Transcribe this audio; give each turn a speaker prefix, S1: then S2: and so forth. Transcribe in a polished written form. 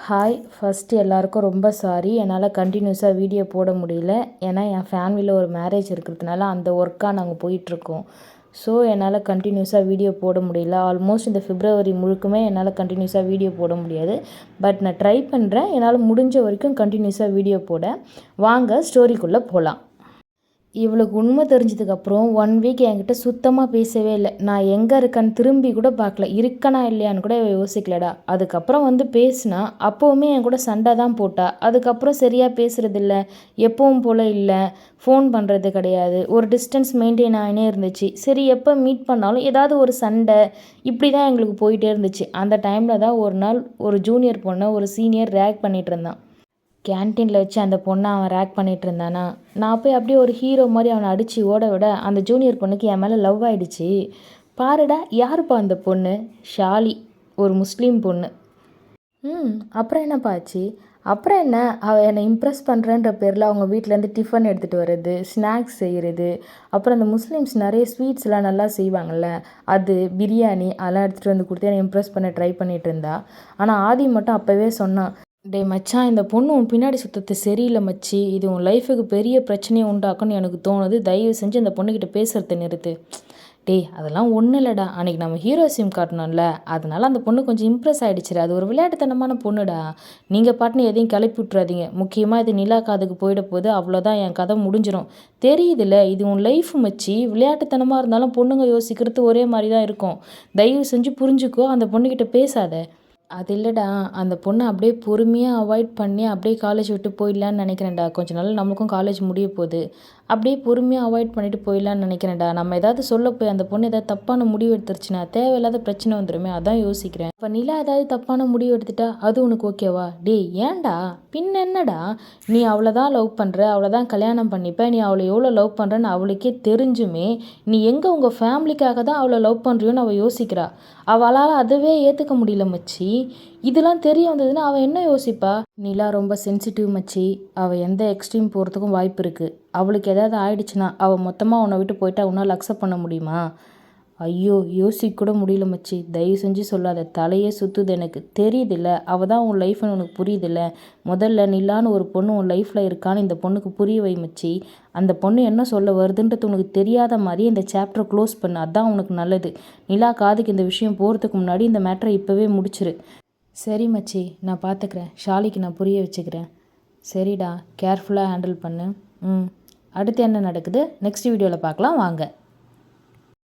S1: Hi first எல்லாருக்கும் ரொம்ப sorry. என்னால் கண்டினியூஸாக வீடியோ போட முடியல. ஏன்னா என் ஃபேமிலியில் ஒரு மேரேஜ் இருக்கிறதுனால அந்த ஒர்க்காக நாங்கள் போயிட்டுருக்கோம். ஸோ என்னால் கண்டினியூஸாக வீடியோ போட முடியல. ஆல்மோஸ்ட் இந்த பிப்ரவரி முழுக்குமே என்னால் கண்டினியூஸாக வீடியோ போட முடியாது. பட் நான் ட்ரை பண்ணுறேன். என்னால் முடிஞ்ச வரைக்கும் கண்டினியூஸாக வீடியோ போட. வாங்க ஸ்டோரிக்குள்ளே போகலாம். இவளுக்கு உண்மை தெரிஞ்சதுக்கப்புறம் 1 வீக் என்கிட்ட சுத்தமாக பேசவே இல்லை. நான் எங்கே இருக்கேன்னு திரும்பி கூட பார்க்கல. இருக்கனா இல்லையான்னு கூட யோசிக்கலடா. அதுக்கப்புறம் வந்து பேசினா அப்போவுமே என் கூட சண்டை தான் போட்டா. அதுக்கப்புறம் சரியாக பேசுகிறதில்ல, எப்பவும் போல் இல்லை, ஃபோன் பண்ணுறது கிடையாது, ஒரு டிஸ்டன்ஸ் மெயின்டைன் ஆகினே இருந்துச்சு. சரி எப்போ மீட் பண்ணாலும் ஏதாவது ஒரு சண்டை இப்படி தான் எங்களுக்கு போயிட்டே இருந்துச்சு. அந்த டைமில் தான் ஒரு நாள் ஒரு ஜூனியர் பொண்ணை ஒரு சீனியர் ரேக் பண்ணிகிட்டு இருந்தான். கேன்டீனில் வச்சு அந்த பொண்ணை அவன் ரேக் பண்ணிகிட்டு இருந்தானா. நான் போய் அப்படியே ஒரு ஹீரோ மாதிரி அவனை அடித்து ஓட விட அந்த ஜூனியர் பொண்ணுக்கு என் மேலே லவ் ஆகிடுச்சு. பாருடா யாருப்பா அந்த பொண்ணு? ஷாலி, ஒரு முஸ்லீம் பொண்ணு. அப்புறம் என்னப்பா ஆச்சு? அப்புறம் என்ன, அவள் என்னை இம்ப்ரெஸ் பண்ணுறன்ற பேரில் அவங்க வீட்டிலேருந்து டிஃபன் எடுத்துகிட்டு வர்றது, ஸ்நாக்ஸ் செய்கிறது, அப்புறம் அந்த முஸ்லீம்ஸ் நிறைய ஸ்வீட்ஸ்லாம் நல்லா செய்வாங்கள்ல, அது பிரியாணி அதெல்லாம் எடுத்துகிட்டு வந்து கொடுத்து என்னை இம்ப்ரெஸ் பண்ண ட்ரை பண்ணிகிட்டு இருந்தா. ஆனால் ஆதி மட்டும் அப்போவே சொன்னான், டேய் மச்சான், இந்த பொண்ணு உன் பின்னாடி சுத்தத்து சரியில்லை மச்சி, இது உன் லைஃபுக்கு பெரிய பிரச்சனையை உண்டாக்கும்னு எனக்கு தோணுது, தயவு செஞ்சு இந்த பொண்ணுக்கிட்ட பேசுகிறத நிறுத்து. டேய் அதெல்லாம் ஒன்றும் இல்லைடா, அன்றைக்கி நம்ம ஹீரோசியம் காட்டணும்ல, அதனால அந்த பொண்ணு கொஞ்சம் இம்ப்ரெஸ் ஆகிடுச்சுரு. அது ஒரு விளையாட்டுத்தனமான பொண்ணுடா. நீங்கள் பாட்டுன்னு எதையும் கிளப்பி விட்றாதீங்க. முக்கியமாக இது நிலா காதுக்கு போயிட போது, அவ்வளோதான், என் கதை முடிஞ்சிடும். தெரியுதுல்ல, இது உன் லைஃப் மச்சி. விளையாட்டுத்தனமாக இருந்தாலும் பொண்ணுங்க யோசிக்கிறது ஒரே மாதிரி தான் இருக்கும். தயவு செஞ்சு புரிஞ்சுக்கோ, அந்த பொண்ணுக்கிட்ட பேசாத. அது இல்லைடா, அந்த பொண்ணை அப்படியே பொறுமையாக அவாய்ட் பண்ணி அப்படியே காலேஜ் விட்டு போயிடலான்னு நினைக்கிறேன்டா. கொஞ்ச நாள் நம்மளுக்கும் காலேஜ் முடிய போகுது. அப்படியே பொறுமையாக அவாய்ட் பண்ணிவிட்டு போயிடலான்னு நினைக்கிறேன்டா. நம்ம ஏதாவது சொல்ல போய் அந்த பொண்ணு ஏதாவது தப்பான முடிவு எடுத்துருச்சுன்னா தேவையில்லாத பிரச்சனை வந்துடுமே, அதான் யோசிக்கிறேன். இப்போ நிலா ஏதாவது தப்பான முடிவு எடுத்துட்டா அது உனக்கு ஓகேவா? டேய் ஏன்டா, பின் என்னடா, நீ அவளை தான் லவ் பண்ணுற, அவளை தான் கல்யாணம் பண்ணிப்ப, நீ அவளை எவ்வளோ லவ் பண்ணுறன்னு அவளுக்கே தெரிஞ்சுமே நீ எங்கே உங்கள் ஃபேமிலிக்காக தான் அவளை லவ் பண்ணுறியோன்னு அவள் யோசிக்கிறா. அவளால் அதுவே ஏற்றுக்க முடியல மச்சி. இதெல்லாம் தெரிய வந்ததுன்னா அவள் என்ன யோசிப்பா? நிலா ரொம்ப சென்சிட்டிவ் மச்சி. அவள் எந்த எக்ஸ்ட்ரீம் போகிறதுக்கும் வாய்ப்பு இருக்குது. அவளுக்கு ஏதாவது ஆயிடுச்சுன்னா அவள் மொத்தமாக உன்னை விட்டு போயிட்டா உன்னால் அக்செப்ட் பண்ண முடியுமா? ஐயோ யோசிக்க கூட முடியல மச்சி. தயவு செஞ்சு சொல்லாத, தலையே சுற்றுது எனக்கு. தெரியுதில்ல, அவள் தான் உன் லைஃப்னு உனக்கு புரியுதில்ல. முதல்ல நிலான்னு ஒரு பொண்ணு உன் லைஃப்பில் இருக்கான்னு இந்த பொண்ணுக்கு புரிய வை மச்சி. அந்த பொண்ணு என்ன சொல்ல வருதுன்றது உனக்கு தெரியாத மாதிரி இந்த சாப்டரை க்ளோஸ் பண்ணு, அதான் உனக்கு நல்லது. நிலா காதுக்கு இந்த விஷயம் போகிறதுக்கு முன்னாடி இந்த மேட்டரை இப்போவே முடிச்சிரு. சரி மச்சி, நான் பார்த்துக்கிறேன். ஷாலிக்கு நான் புரிய வச்சுக்கிறேன். சரிடா, கேர்ஃபுல்லாக ஹேண்டில் பண்ணு. அடுத்து என்ன நடக்குது நெக்ஸ்ட் வீடியோவில் பார்க்கலாம் வாங்க.